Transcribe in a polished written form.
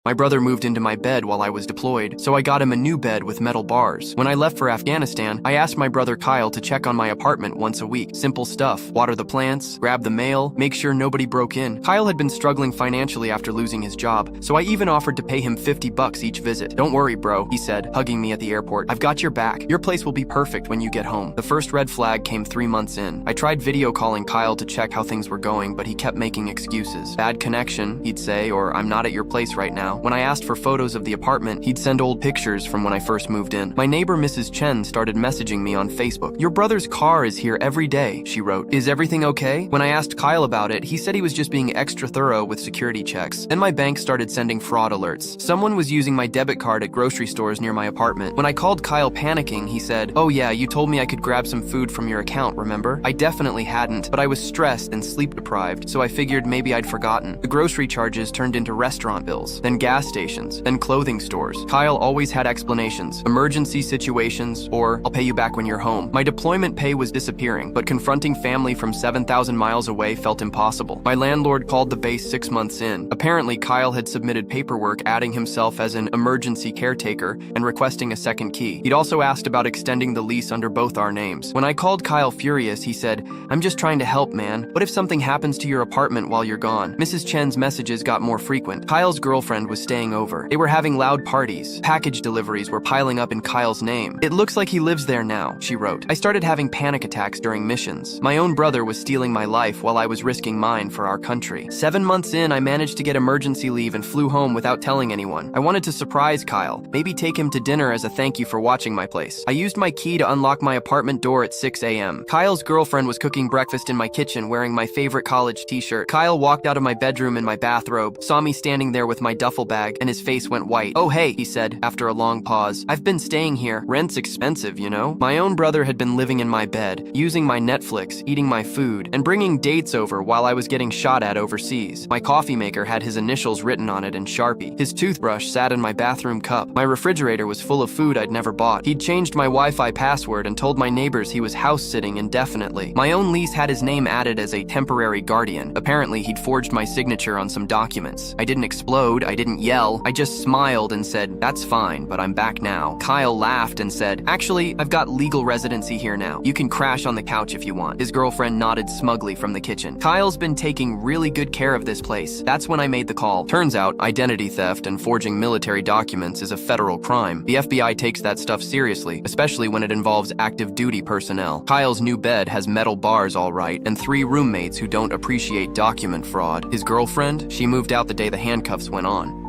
My brother moved into my bed while I was deployed, so I got him a new bed with metal bars. When I left for Afghanistan, I asked my brother Kyle to check on my apartment once a week. Simple stuff: water the plants, grab the mail, make sure nobody broke in. Kyle had been struggling financially after losing his job, so I even offered to pay him $50 each visit. "Don't worry, bro," he said, hugging me at the airport. "I've got your back. Your place will be perfect when you get home." The first red flag came 3 months in. I tried video calling Kyle to check how things were going, but he kept making excuses. "Bad connection," he'd say, or "I'm not at your place right now." When I asked for photos of the apartment, he'd send old pictures from when I first moved in. My neighbor, Mrs. Chen, started messaging me on Facebook. "Your brother's car is here every day," she wrote. "Is everything okay?" When I asked Kyle about it, he said he was just being extra thorough with security checks. Then my bank started sending fraud alerts. Someone was using my debit card at grocery stores near my apartment. When I called Kyle panicking, he said, "Oh yeah, you told me I could grab some food from your account, remember?" I definitely hadn't, but I was stressed and sleep deprived, so I figured maybe I'd forgotten. The grocery charges turned into restaurant bills, then gas stations, then clothing stores. Kyle always had explanations: emergency situations, or "I'll pay you back when you're home." My deployment pay was disappearing, but confronting family from 7,000 miles away felt impossible. My landlord called the base 6 months in. Apparently, Kyle had submitted paperwork adding himself as an emergency caretaker and requesting a second key. He'd also asked about extending the lease under both our names. When I called Kyle furious, he said, "I'm just trying to help, man. What if something happens to your apartment while you're gone?" Mrs. Chen's messages got more frequent. Kyle's girlfriend was staying over. They were having loud parties. Package deliveries were piling up in Kyle's name. "It looks like he lives there now," she wrote. I started having panic attacks during missions. My own brother was stealing my life while I was risking mine for our country. 7 months in, I managed to get emergency leave and flew home without telling anyone. I wanted to surprise Kyle, maybe take him to dinner as a thank you for watching my place. I used my key to unlock my apartment door at 6 a.m. Kyle's girlfriend was cooking breakfast in my kitchen wearing my favorite college t-shirt. Kyle walked out of my bedroom in my bathrobe, saw me standing there with my duffel bag, and his face went white. "Oh hey," he said, after a long pause. "I've been staying here. Rent's expensive, you know?" My own brother had been living in my bed, using my Netflix, eating my food, and bringing dates over while I was getting shot at overseas. My coffee maker had his initials written on it in Sharpie. His toothbrush sat in my bathroom cup. My refrigerator was full of food I'd never bought. He'd changed my Wi-Fi password and told my neighbors he was house-sitting indefinitely. My own lease had his name added as a temporary guardian. Apparently, he'd forged my signature on some documents. I didn't explode, I didn't yell, I just smiled and said, "That's fine, but I'm back now." Kyle laughed and said, "Actually, I've got legal residency here now. You can crash on the couch if you want." His girlfriend nodded smugly from the kitchen. "Kyle's been taking really good care of this place." That's when I made the call. Turns out, identity theft and forging military documents is a federal crime. The FBI takes that stuff seriously, especially when it involves active duty personnel. Kyle's new bed has metal bars all right, and 3 roommates who don't appreciate document fraud. His girlfriend, she moved out the day the handcuffs went on.